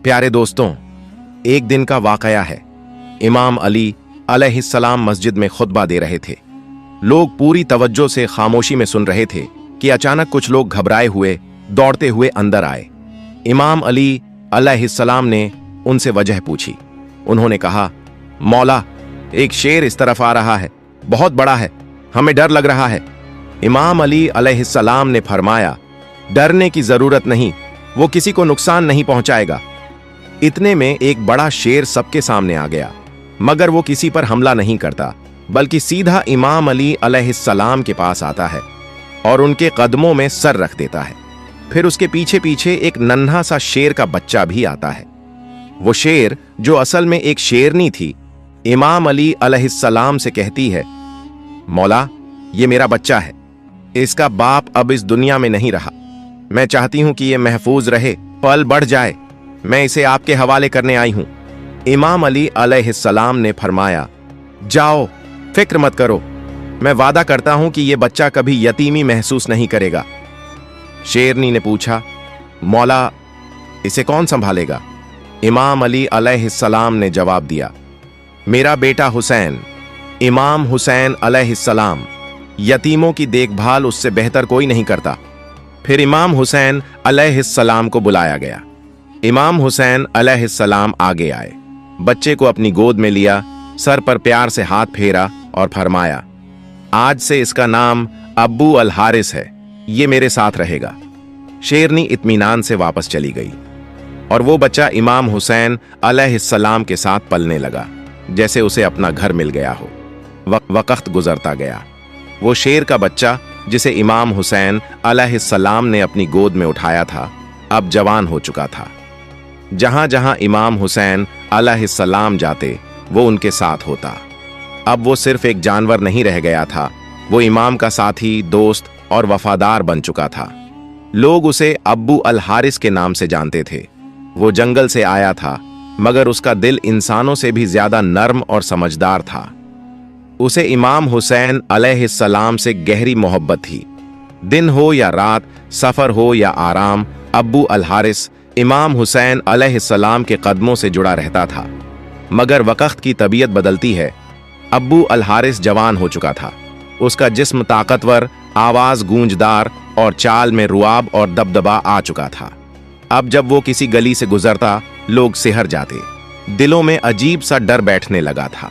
प्यारे दोस्तों, एक दिन का वाकया है। इमाम अली अलैहिस्सलाम मस्जिद में खुतबा दे रहे थे। लोग पूरी तवज्जो से खामोशी में सुन रहे थे कि अचानक कुछ लोग घबराए हुए दौड़ते हुए अंदर आए। इमाम अली अलैहिस्सलाम ने उनसे वजह पूछी। उन्होंने कहा, मौला, एक शेर इस तरफ आ रहा है, बहुत बड़ा है, हमें डर लग रहा है। इमाम अली अलैहिस्सलाम ने फरमाया, डरने की जरूरत नहीं, वो किसी को नुकसान नहीं पहुंचाएगा। इतने में एक बड़ा शेर सबके सामने आ गया, मगर वो किसी पर हमला नहीं करता, बल्कि सीधा इमाम अली अलैहिस्सलाम के पास आता है और उनके कदमों में सर रख देता है। फिर उसके पीछे पीछे एक नन्हा सा शेर का बच्चा भी आता है। वो शेर, जो असल में एक शेरनी थी, इमाम अली अलैहिस्सलाम से कहती है, मौला, ये मेरा बच्चा है, इसका बाप अब इस दुनिया में नहीं रहा। मैं चाहती हूं कि ये महफूज रहे, पल बढ़ जाए, मैं इसे आपके हवाले करने आई हूं। इमाम अली अलैहिस्सलाम ने फरमाया, जाओ, फिक्र मत करो, मैं वादा करता हूं कि ये बच्चा कभी यतीमी महसूस नहीं करेगा। शेरनी ने पूछा, मौला, इसे कौन संभालेगा? इमाम अली अलैहिस्सलाम ने जवाब दिया, मेरा बेटा हुसैन, इमाम हुसैन अलैहिस्सलाम। यतीमों की देखभाल उससे बेहतर कोई नहीं करता। फिर इमाम हुसैन अलैहिस्सलाम को बुलाया गया। इमाम हुसैन अलैहिस्सलाम आगे आए, बच्चे को अपनी गोद में लिया, सर पर प्यार से हाथ फेरा और फरमाया, आज से इसका नाम अब्बू अल हारिस है, ये मेरे साथ रहेगा। शेरनी इत्मीनान से वापस चली गई और वो बच्चा इमाम हुसैन अलैहिस्सलाम के साथ पलने लगा, जैसे उसे अपना घर मिल गया हो। वक्त गुजरता गया। वो शेर का बच्चा, जिसे इमाम हुसैन अलैहिस्सलाम ने अपनी गोद में उठाया था, अब जवान हो चुका था। जहां जहां इमाम हुसैन अलैहिस्सलाम जाते, वो उनके साथ होता। अब वो सिर्फ एक जानवर नहीं रह गया था, वो इमाम का साथी, दोस्त और वफादार बन चुका था। लोग उसे अब्बू अल हारिस के नाम से जानते थे। वो जंगल से आया था, मगर उसका दिल इंसानों से भी ज्यादा नर्म और समझदार था। उसे इमाम हुसैन अलैहिस्सलाम से गहरी मोहब्बत थी। दिन हो या रात, सफर हो या आराम, अब्बू अल हारिस इमाम हुसैन अलैहिस्सलाम के कदमों से जुड़ा रहता था। मगर वक्त की तबीयत बदलती है। अब्बू अल हारिस जवान हो चुका था। उसका जिस्म ताकतवर, आवाज गूंजदार और चाल में रुआब और दबदबा आ चुका था। अब जब वो किसी गली से गुजरता, लोग सिहर जाते। दिलों में अजीब सा डर बैठने लगा था।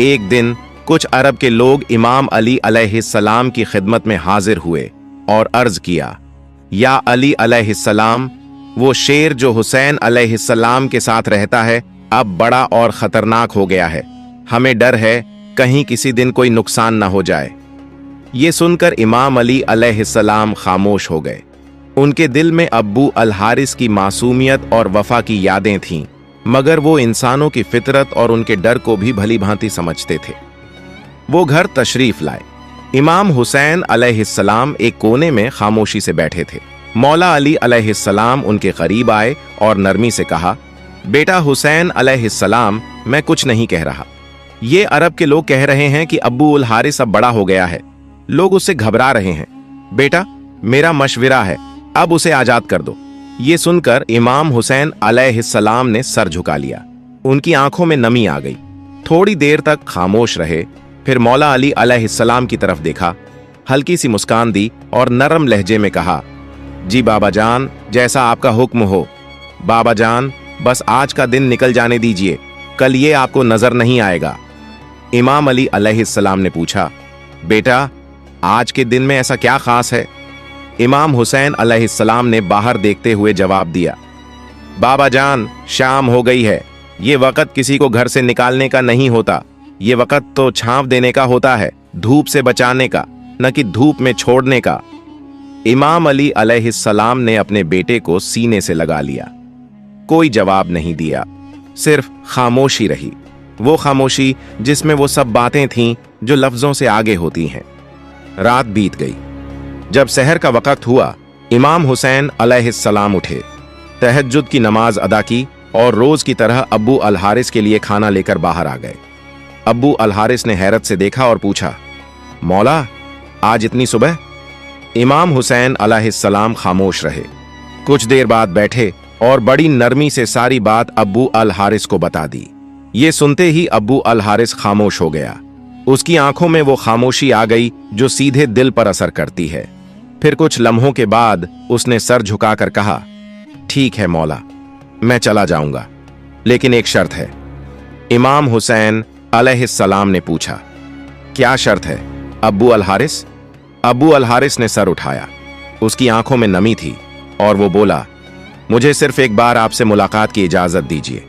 एक दिन कुछ अरब के लोग इमाम अली अलैहिस्सलाम की खिदमत में हाजिर हुए और अर्ज किया, या अली अलैहिस्सलाम, वो शेर जो हुसैन अलैहिस्सलाम के साथ रहता है, अब बड़ा और खतरनाक हो गया है। हमें डर है कहीं किसी दिन कोई नुकसान ना हो जाए। ये सुनकर इमाम अली अलैहिस्सलाम खामोश हो गए। उनके दिल में अब्बू अल हारिस की मासूमियत और वफा की यादें थीं, मगर वो इंसानों की फितरत और उनके डर को भी भली भांति समझते थे। वो घर तशरीफ लाए। इमाम हुसैन अलैहिस्सलाम एक कोने में खामोशी से बैठे थे। मौला अली अलैहिस्सलाम उनके करीब आए और नरमी से कहा, बेटा हुसैन अलैहिस्सलाम, मैं कुछ नहीं कह रहा। ये अरब के लोग कह रहे हैं कि अब्बू अल हारिस अब बड़ा हो गया है, लोग उससे घबरा रहे हैं। बेटा, मेरा मशविरा है, अब उसे आजाद कर दो। ये सुनकर इमाम हुसैन अलैहिस्सलाम ने सर झुका लिया। उनकी आंखों में नमी आ गई। थोड़ी देर तक खामोश रहे, फिर मौला अली अलैहिस्सलाम की तरफ देखा, हल्की सी मुस्कान दी और नरम लहजे में कहा, जी बाबा जान, जैसा आपका हुक्म हो। बाबा जान, बस आज का दिन निकल जाने दीजिए, कल ये आपको नजर नहीं आएगा। इमाम अली अलैहिस्सलाम ने पूछा, बेटा, आज के दिन में ऐसा क्या खास है? इमाम हुसैन अलैहिस्सलाम ने बाहर देखते हुए जवाब दिया, बाबा जान, शाम हो गई है। ये वक्त किसी को घर से निकालने का नहीं होता, ये वक्त तो छांव देने का होता है, धूप से बचाने का, न कि धूप में छोड़ने का। इमाम अली अलैहिस्सलाम ने अपने बेटे को सीने से लगा लिया। कोई जवाब नहीं दिया, सिर्फ खामोशी रही। वो खामोशी जिसमें वो सब बातें थीं जो लफ्जों से आगे होती हैं। रात बीत गई। जब सहर का वक्त हुआ, इमाम हुसैन अलैहिस्सलाम उठे, तहज्जुद की नमाज अदा की और रोज की तरह अब्बू अल हारिस के लिए खाना लेकर बाहर आ गए। अब्बू अल हारिस ने हैरत से देखा और पूछा, मौला, आज इतनी सुबह? इमाम हुसैन अलैहिस्सलाम खामोश रहे। कुछ देर बाद बैठे और बड़ी नरमी से सारी बात अब्बू अल हारिस को बता दी। ये सुनते ही अब्बू अल हारिस खामोश हो गया। उसकी आंखों में वो खामोशी आ गई जो सीधे दिल पर असर करती है। फिर कुछ लम्हों के बाद उसने सर झुकाकर कहा, ठीक है मौला, मैं चला जाऊंगा, लेकिन एक शर्त है। इमाम हुसैन अलैहिस्सलाम ने पूछा, क्या शर्त है अब्बू अल हारिस? अब्बू अल हारिस ने सर उठाया। उसकी आंखों में नमी थी और वो बोला, मुझे सिर्फ एक बार आपसे मुलाकात की इजाजत दीजिए,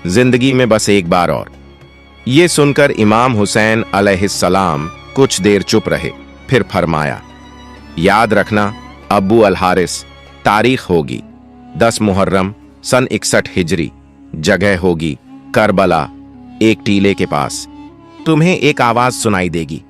जिंदगी में बस एक बार और। ये सुनकर इमाम हुसैन अलैहिस्सलाम कुछ देर चुप रहे, फिर फरमाया, याद रखना अब्बू अल हारिस, तारीख होगी 10 मुहर्रम सन 61 हिजरी, जगह होगी करबला, एक टीले के पास। तुम्हें एक आवाज सुनाई देगी,